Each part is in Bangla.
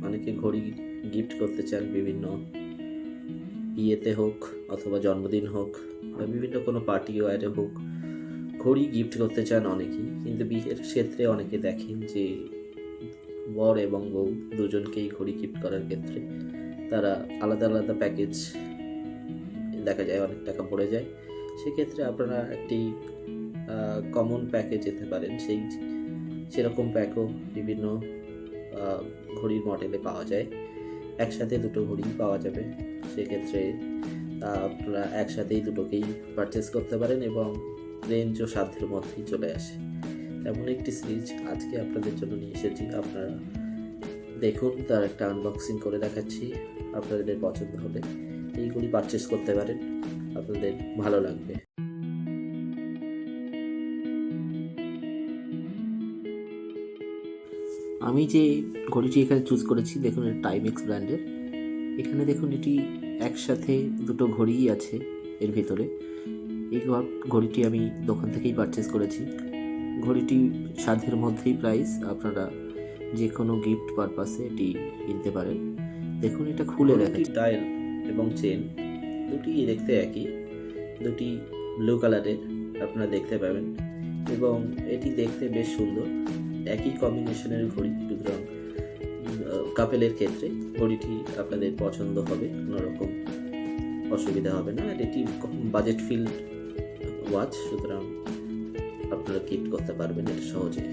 অনেকে ঘড়ি গিফট করতে চান বিভিন্ন বিয়েতে হোক অথবা জন্মদিন হোক বা বিভিন্ন কোনো পার্টি ওয়ারে হোক, ঘড়ি গিফট করতে চান অনেকেই। কিন্তু বিয়ের ক্ষেত্রে অনেকে দেখেন যে বর এবং বউ দুজনকেই ঘড়ি গিফট করার ক্ষেত্রে তারা আলাদা আলাদা প্যাকেজ দেখা যায় অনেক টাকা পড়ে যায়। সেক্ষেত্রে আপনারা একটি কমন প্যাকে যেতে পারেন। সেরকম প্যাকও বিভিন্ন ঘড়ির মডেলে পাওয়া যায়। একসাথে দুটো ঘড়ি পাওয়া যাবে। সেক্ষেত্রে আপনারা একসাথেই দুটোকেই পারচেস করতে পারেন এবং রেঞ্জ ও সাধ্যের মধ্যেই চলে আসে। এমন একটি সিরিজ আজকে আপনাদের জন্য নিয়ে এসেছি। আপনারা দেখুন, তার একটা আনবক্সিং করে দেখাচ্ছি। আপনাদের পছন্দ হলে এইগুলি পারচেস করতে পারেন, আপনাদের ভালো লাগবে। আমি যে ঘড়িটি এখানে চুজ করেছি, দেখুন এটা টাইমেক্স ব্র্যান্ডের। এখানে দেখুন এটি একসাথে দুটো ঘড়িই আছে এর ভিতরে। এই ঘড়িটি আমি দোকান থেকেই পারচেস করেছি। ঘড়িটি সাধ্যের মধ্যেই প্রাইস, আপনারা যে কোনো গিফট পারপাসে এটি কিনতে পারেন। দেখুন এটা খুলে দেখাচ্ছি। ডায়াল এবং চেন দুটি দেখতে একই, দুটি ব্লু কালারের আপনারা দেখতে পাবেন এবং এটি দেখতে বেশ সুন্দর। একই কম্বিনেশনের ঘড়ি, সুতরাং কাপেলের ক্ষেত্রে ঘড়িটি আপনাদের পছন্দ হবে, কোনো রকম অসুবিধা হবে না। আর এটি বাজেট ফিল ওয়াচ, সুতরাং আপনারা গিফট করতে পারবেন এটা সহজে।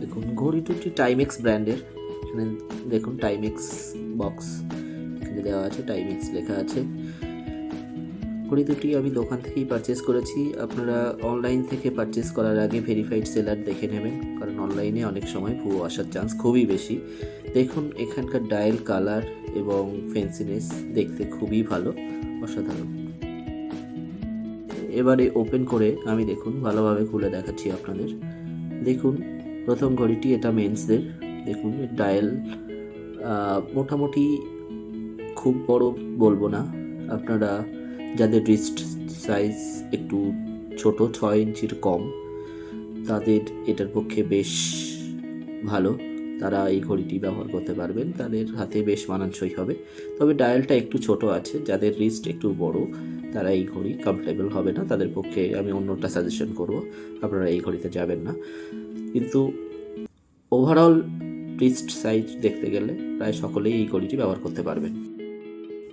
দেখুন ঘড়ি দুটি টাইমেক্স ব্র্যান্ডের। এখানে দেখুন টাইমেক্স বক্স এখানে দেওয়া আছে, টাইমেক্স লেখা আছে। ঘড়ি দুটি আমি দোকান থেকেই পারচেস করেছি। আপনারা অনলাইন থেকে পারচেস করার আগে ভেরিফাইড সেলার দেখে নেবেন, কারণ অনলাইনে অনেক সময় ভুয়ো আসার চান্স খুবই বেশি। দেখুন এখানকার ডায়াল কালার এবং ফেন্সিনেস দেখতে খুবই ভালো, অসাধারণ। এবারে ওপেন করে আমি দেখুন ভালোভাবে খুলে দেখাচ্ছি আপনাদের। দেখুন প্রথম ঘড়িটি, এটা মেন্সদের। দেখুন ডায়াল মোটামুটি খুব বড় বলবো না, আপনারা যাদের রিস্ট সাইজ একটু ছোট, 6 ইঞ্চির কম, তাদের এটার পক্ষে বেশ ভালো। তারা এই ঘড়িটি ব্যবহার করতে পারবেন, তাদের হাতে বেশ মানানসই হবে। তবে ডায়ালটা একটু ছোট আছে, যাদের রিস্ট একটু বড় তারা এই ঘড়ি কমফোর্টেবল হবে না, তাদের পক্ষে আমি অন্যটা সাজেশন করব, আপনারা এই ঘড়িতে যাবেন না। কিন্তু ওভারঅল রিস্ট সাইজ দেখতে গেলে প্রায় সকলেই এই ঘড়িটি ব্যবহার করতে পারবেন।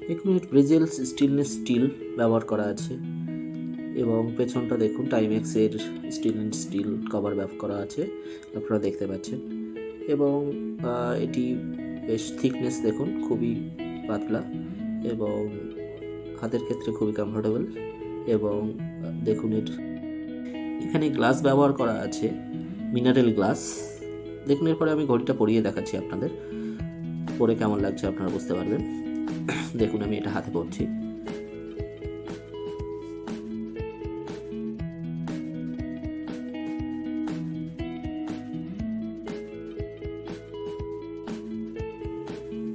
দেখুন ব্রিজেলস স্টেনলেস স্টিল ব্যবহার করা আছে এবং পেছনটা দেখুন টাইমেক্সের স্টেনলেস স্টিল কভার ব্যবহার করা আছে, আপনারা দেখতে পাচ্ছেন। এবং এটি বেশ থিকনেস দেখুন, খুবই পাতলা এবং হাতের ক্ষেত্রে খুবই কমফোর্টেবল। এবং দেখুন এখানে গ্লাস ব্যবহার করা আছে, মিনারেল গ্লাস। দেখুন এরপরে আমি ঘড়িটা পরিয়ে দেখাচ্ছি আপনাদের, পরে কেমন লাগছে আপনারা বুঝতে পারবেন। দেখুন আমি এটা হাতে পরছি।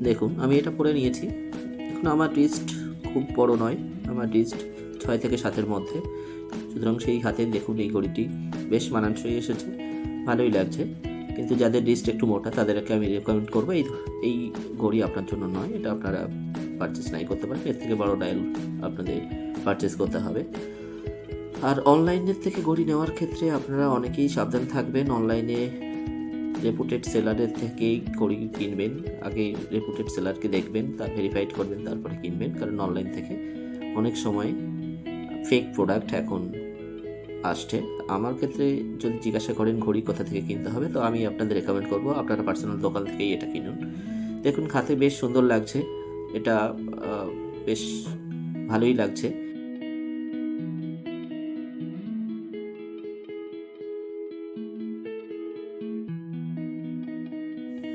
দেখুন আমি এটা পরে নিয়েছি। দেখুন আমার রিস্ট খুব বড় নয়, আমার রিস্ট 6 থেকে 7-এর মধ্যে, সুতরাং সেই হাতে দেখুন এই ঘড়িটি বেশ মানানসই এসেছে, ভালোই লাগছে। কিন্তু যাদের রিস্ট একটু মোটা তাদেরকে আমি রেকমেন্ড করবো এই ঘড়ি আপনার জন্য নয়, এটা আপনারা পারচেস নাই করতে পারেন। এর থেকে বড় ডায়াল আপনাদের পারচেস করতে হবে। আর অনলাইনের থেকে ঘড়ি নেওয়ার ক্ষেত্রে আপনারা অনেকেই সাবধান থাকবেন। অনলাইনে রেপুটেড সেলারের থেকেই ঘড়ি কিনবেন, আগে রেপুটেড সেলারকে দেখবেন, তার ভেরিফাইড করবেন, তারপরে কিনবেন। কারণ অনলাইন থেকে অনেক সময় ফেক প্রোডাক্ট এখন আসছে। আমার ক্ষেত্রে যদি জিজ্ঞাসা করেন ঘড়ি কোথা থেকে কিনতে হবে, তো আমি আপনাদের রেকমেন্ড করবো আপনারা পার্সোনাল দোকান থেকেই এটা কিনুন। দেখুন হাতে বেশ সুন্দর লাগছে, এটা বেশ ভালোই লাগছে।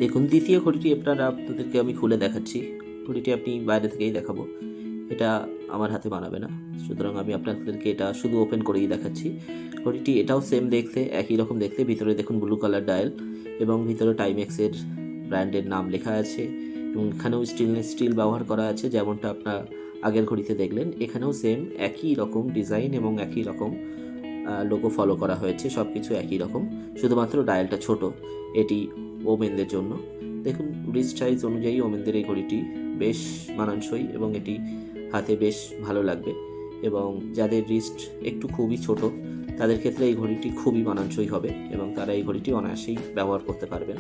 দেখুন দ্বিতীয় ঘড়িটি আপনাদেরকে আমি খুলে দেখাচ্ছি। ঘড়িটি আপনি বাইরে থেকেই দেখাবো, এটা আমার হাতে বানাবে না, সুতরাং আমি আপনাদেরকে এটা শুধু ওপেন করেই দেখাচ্ছি। ঘড়িটি এটাও সেম দেখতে, একই রকম দেখতে। ভিতরে দেখুন ব্লু কালার ডায়াল এবং ভিতরে টাইমেক্সের ব্র্যান্ডের নাম লেখা আছে এবং এখানেও স্টেনলেস স্টিল ব্যবহার করা আছে, যেমনটা আপনার আগের ঘড়িতে দেখলেন। এখানেও সেম একই রকম ডিজাইন এবং একই রকম লোগো ফলো করা হয়েছে, সব কিছু একই রকম, শুধুমাত্র ডায়ালটা ছোট। এটি ওমেনদের জন্য। দেখুন রিস্ট সাইজ অনুযায়ী ওমেনদের এই ঘড়িটি বেশ মানানসই এবং এটি হাতে বেশ ভালো লাগবে, এবং যাদের রিস্ট একটু খুবই ছোট তাদের ক্ষেত্রে এই ঘড়িটি খুবই মানানসই হবে এবং তারা এই ঘড়িটি অনায়াসেই ব্যবহার করতে পারবেন।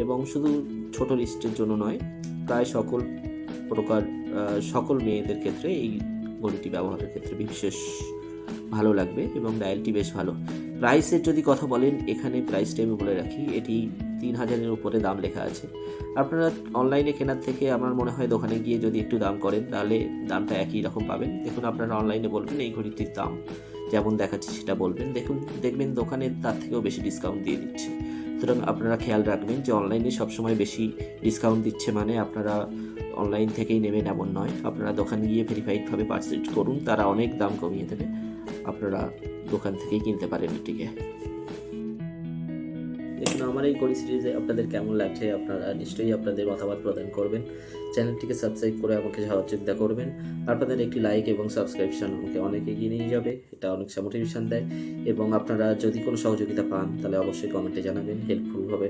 এবং শুধু ছোট রিস্টের জন্য নয়, প্রায় সকল মেয়েদের ক্ষেত্রে এই ঘড়িটি ব্যবহারের ক্ষেত্রে বিশেষ ভালো লাগবে এবং ডায়ালটি বেশ ভালো। প্রাইসের যদি কথা বলেন, এখানে প্রাইসটা আমি বলে রাখি, এটি 3000-এর উপরে দাম লেখা আছে। আপনারা অনলাইনে কেনার থেকে আমার মনে হয় দোকানে গিয়ে যদি একটু দাম করেন তাহলে দামটা একই রকম পাবেন। দেখুন আপনারা অনলাইনে বলবেন এই ঘড়িটির দাম যেমন দেখাচ্ছে সেটা বলবেন, দেখবেন দোকানে তার থেকেও বেশি ডিসকাউন্ট দিয়ে দিচ্ছে। সুতরাং আপনারা খেয়াল রাখবেন যে অনলাইনে সবসময় বেশি ডিসকাউন্ট দিচ্ছে মানে আপনারা অনলাইন থেকেই নেবেন এমন নয়। আপনারা দোকানে গিয়ে ভেরিফাইডভাবে পারচেজ করুন, তারা অনেক দাম কমিয়ে দেবে, আপনারা দোকান থেকেই কিনতে পারেন এটিকে। দেখুন আমার এই ঘড়ি সিরিজে আপনাদের কেমন লাগছে আপনারা নিশ্চয়ই আপনাদের মতামত প্রদান করবেন। চ্যানেলটিকে সাবস্ক্রাইব করে আমাকে সহযোগিতা করবেন। আপনাদের একটি লাইক এবং সাবস্ক্রিপশন আমাকে অনেক এগিয়ে নিয়ে যাবে, এটা অনেক মোটিভেশন দেয়। এবং আপনারা যদি কোনো সহযোগিতা পান তাহলে অবশ্যই কমেন্টে জানাবেন, হেল্পফুল হবে।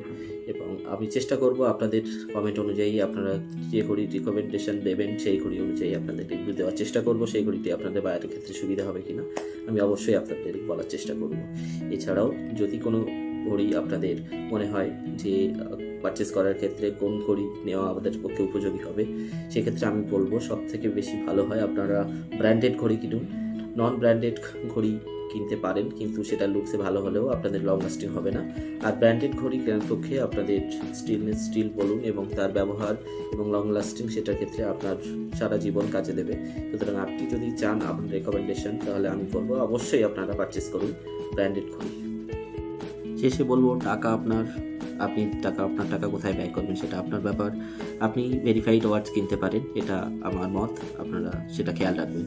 এবং আমি চেষ্টা করব আপনাদের কমেন্ট অনুযায়ী আপনারা যে ঘড়ি রিকমেন্ডেশন দেবেন সেই ঘড়ি অনুযায়ী আপনাদের রিভিউ দেওয়ার চেষ্টা করব। সেই ঘড়িটি আপনাদের বাইরের ক্ষেত্রে সুবিধা হবে কিনা আমি অবশ্যই আপনাদের বলার চেষ্টা করব। এছাড়াও যদি কোনো ঘড়ি আপনাদের মনে হয় যে পারচেস করার ক্ষেত্রে কোন ঘড়ি নেওয়া আমাদের পক্ষে উপযোগী হবে, সেক্ষেত্রে আমি বলবো সব থেকে বেশি ভালো হয় আপনারা ব্র্যান্ডেড ঘড়ি কিনুন। নন ব্র্যান্ডেড ঘড়ি কিনতে পারেন কিন্তু সেটা লুকসে ভালো হলেও আপনাদের লং লাস্টিং হবে না। আর ব্র্যান্ডেড ঘড়ি কেনার পক্ষে আপনাদের স্টিল বলুন এবং তার ব্যবহার এবং লং লাস্টিং সেটার ক্ষেত্রে আপনার সারা জীবন কাজে দেবে। সুতরাং আপনি যদি চান আপনার রেকমেন্ডেশন তাহলে আমি বলবো অবশ্যই আপনারা পারচেস করুন ব্র্যান্ডেড ঘড়ি। শেষে বলবো আপনি আপনার টাকা কোথায় ব্যয় করবেন সেটা আপনার ব্যাপার। আপনি ভেরিফাইড ওয়াচ কিনতে পারেন, এটা আমার মত, আপনারা সেটা খেয়াল রাখবেন।